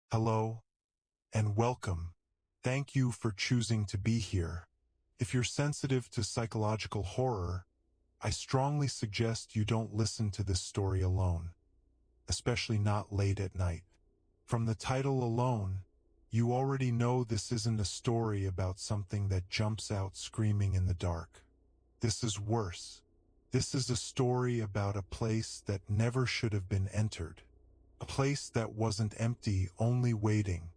Hello, and welcome. Thank you for choosing to be here. If you're sensitive to psychological horror, I strongly suggest you don't listen to this story alone, especially not late at night. From the title alone, you already know this isn't a story about something that jumps out screaming in the dark. This is worse. This is a story about a place that never should have been entered. A place that wasn't empty, only waiting,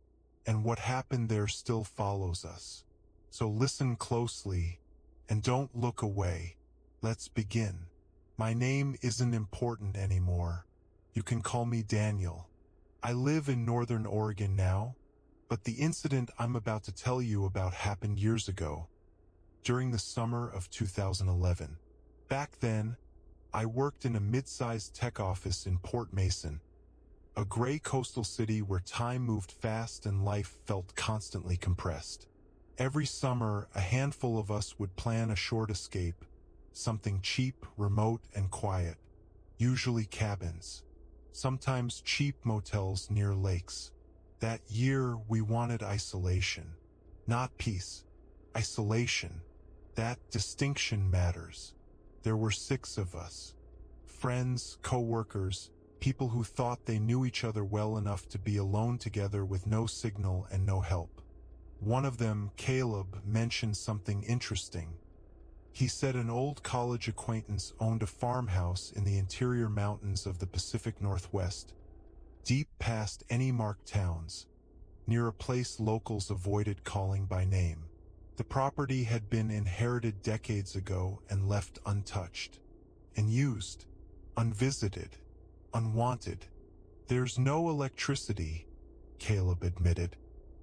and what happened there still follows us. So listen closely, and don't look away. Let's begin. My name isn't important anymore. You can call me Daniel. I live in Northern Oregon now, but the incident I'm about to tell you about happened years ago, during the summer of 2011. Back then, I worked in a mid-sized tech office in Port Mason, a gray coastal city where time moved fast and life felt constantly compressed. Every summer, a handful of us would plan a short escape, something cheap, remote, and quiet, usually cabins, sometimes cheap motels near lakes. That year, we wanted isolation, not peace. Isolation. That distinction matters. There were 6 of us. Friends, co-workers, people who thought they knew each other well enough to be alone together with no signal and no help. One of them, Caleb, mentioned something interesting. He said an old college acquaintance owned a farmhouse in the interior mountains of the Pacific Northwest, deep past any marked towns, near a place locals avoided calling by name. The property had been inherited decades ago and left untouched, unused, unvisited, unwanted. There's no electricity, Caleb admitted.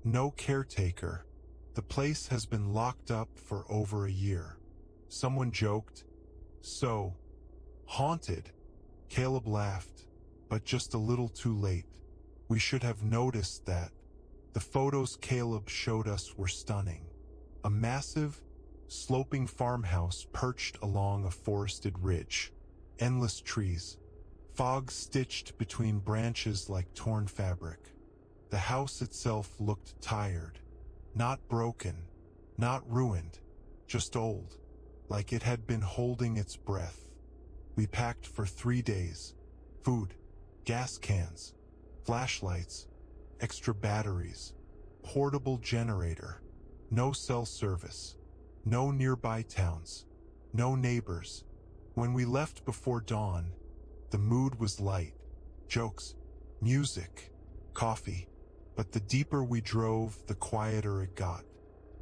No caretaker. The place has been locked up for over a year. Someone joked, "So, haunted?" Caleb laughed, but just a little too late. We should have noticed that. The photos Caleb showed us were stunning. A massive, sloping farmhouse perched along a forested ridge. Endless trees. Fog stitched between branches like torn fabric. The house itself looked tired. Not broken, not ruined, just old, like it had been holding its breath. We packed for 3 days. Food, gas cans, flashlights, extra batteries, portable generator, no cell service, no nearby towns, no neighbors. When we left before dawn, the mood was light. Jokes, music, coffee. But the deeper we drove, the quieter it got.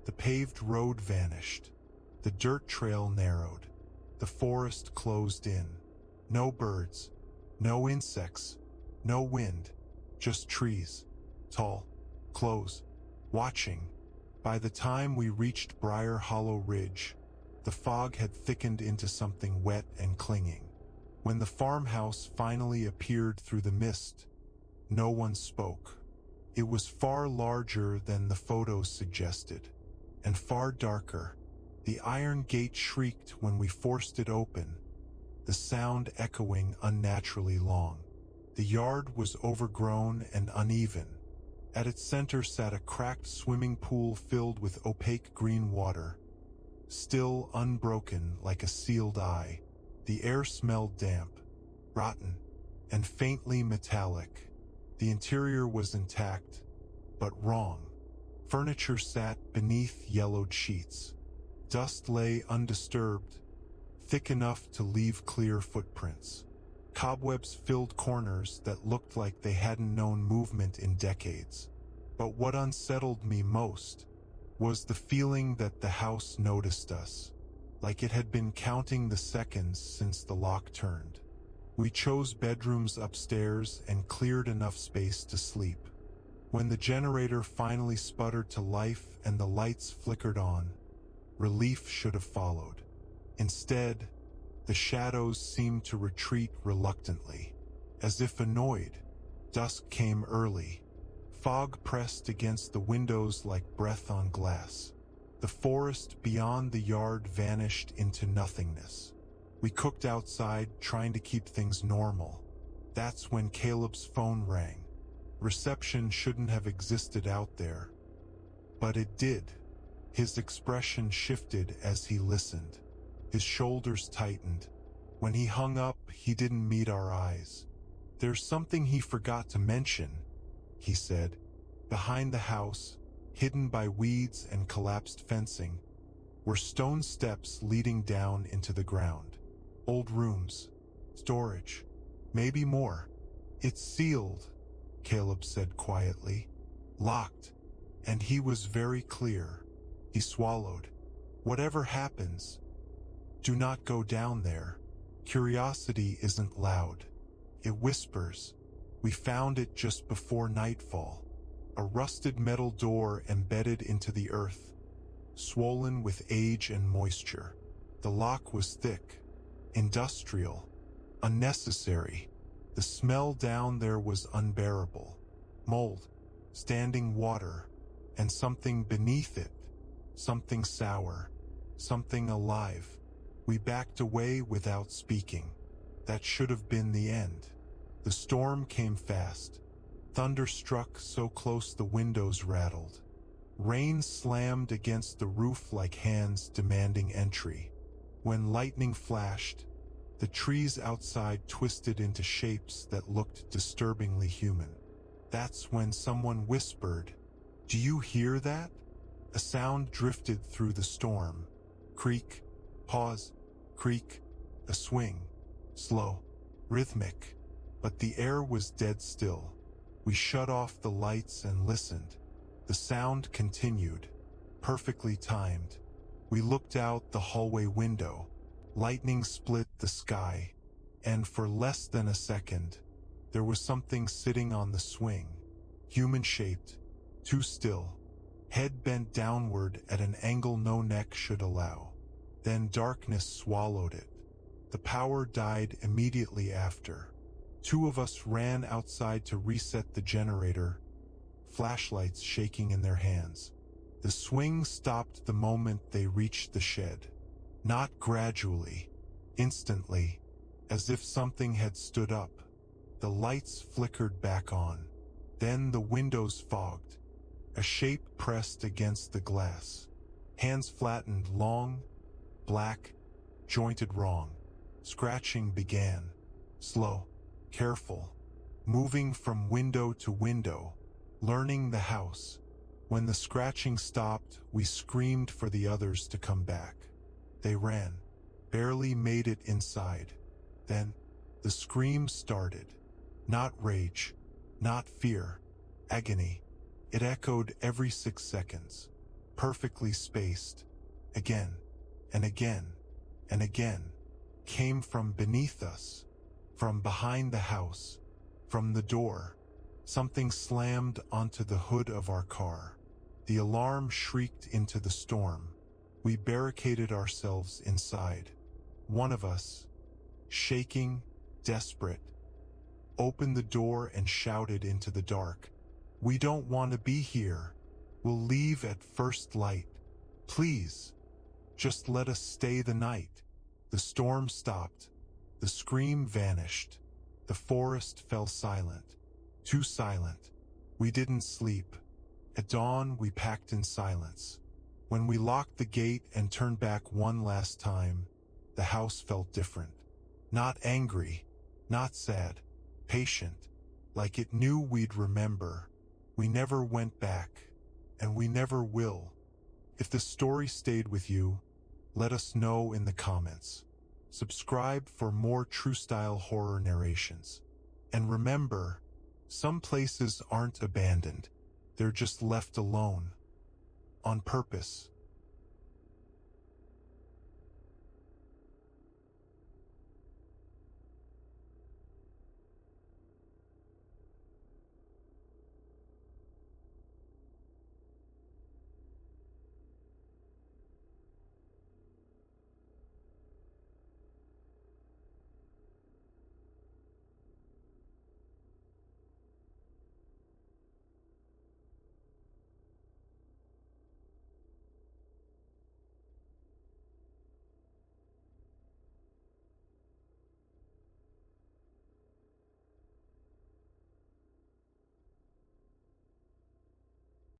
The paved road vanished. The dirt trail narrowed. The forest closed in. No birds, no insects, no wind, just trees, tall, close, watching. By the time we reached Briar Hollow Ridge, the fog had thickened into something wet and clinging. When the farmhouse finally appeared through the mist, no one spoke. It was far larger than the photos suggested, and far darker. The iron gate shrieked when we forced it open, the sound echoing unnaturally long. The yard was overgrown and uneven. At its center sat a cracked swimming pool filled with opaque green water, still unbroken like a sealed eye. The air smelled damp, rotten, and faintly metallic. The interior was intact, but wrong. Furniture sat beneath yellowed sheets. Dust lay undisturbed, thick enough to leave clear footprints. Cobwebs filled corners that looked like they hadn't known movement in decades. But what unsettled me most was the feeling that the house noticed us, like it had been counting the seconds since the lock turned. We chose bedrooms upstairs and cleared enough space to sleep. When the generator finally sputtered to life and the lights flickered on, relief should have followed. Instead, the shadows seemed to retreat reluctantly, as if annoyed. Dusk came early. Fog pressed against the windows like breath on glass. The forest beyond the yard vanished into nothingness. We cooked outside, trying to keep things normal. That's when Caleb's phone rang. reception shouldn't have existed out there. But it did. His expression shifted as he listened. His shoulders tightened. When he hung up, he didn't meet our eyes. "There's something he forgot to mention," he said. "Behind the house, hidden by weeds and collapsed fencing, were stone steps leading down into the ground. Old rooms, storage, maybe more. It's sealed," Caleb said quietly. "Locked." And he was very clear. He swallowed. "Whatever happens, do not go down there. Curiosity isn't loud. It whispers." We found it just before nightfall. A rusted metal door embedded into the earth, swollen with age and moisture. The lock was thick, industrial, unnecessary. The smell down there was unbearable. Mold, standing water, and something beneath it. Something sour, something alive. We backed away without speaking. That should have been the end. The storm came fast. Thunder struck so close the windows rattled. Rain slammed against the roof like hands demanding entry. When lightning flashed, the trees outside twisted into shapes that looked disturbingly human. That's when someone whispered, "Do you hear that?" A sound drifted through the storm. Creak, pause, creak, a swing. Slow, rhythmic, but the air was dead still. We shut off the lights and listened. The sound continued, perfectly timed. We looked out the hallway window. Lightning split the sky, and for less than a second, there was something sitting on the swing, human-shaped, too still, head bent downward at an angle no neck should allow. Then darkness swallowed it. The power died immediately after. Two of us ran outside to reset the generator, flashlights shaking in their hands. The swing stopped the moment they reached the shed. Not gradually, instantly, as if something had stood up. The lights flickered back on. Then the windows fogged. A shape pressed against the glass. Hands flattened, long, black, jointed wrong. Scratching began. Slow, careful, moving from window to window, learning the house. When the scratching stopped, we screamed for the others to come back. They ran, barely made it inside. Then, the scream started. Not rage, not fear, agony. It echoed every 6 seconds, perfectly spaced. Again, and again, and again. Came from beneath us, from behind the house, from the door. Something slammed onto the hood of our car. The alarm shrieked into the storm. We barricaded ourselves inside. One of us, shaking, desperate, opened the door and shouted into the dark, "We don't want to be here. We'll leave at first light. Please, just let us stay the night." The storm stopped. The scream vanished. The forest fell silent. Too silent. We didn't sleep. At dawn, we packed in silence. When we locked the gate and turned back one last time, the house felt different. Not angry, not sad, patient, like it knew we'd remember. We never went back, and we never will. If the story stayed with you, let us know in the comments. Subscribe for more true-style horror narrations. And remember, some places aren't abandoned. They're just left alone. On purpose.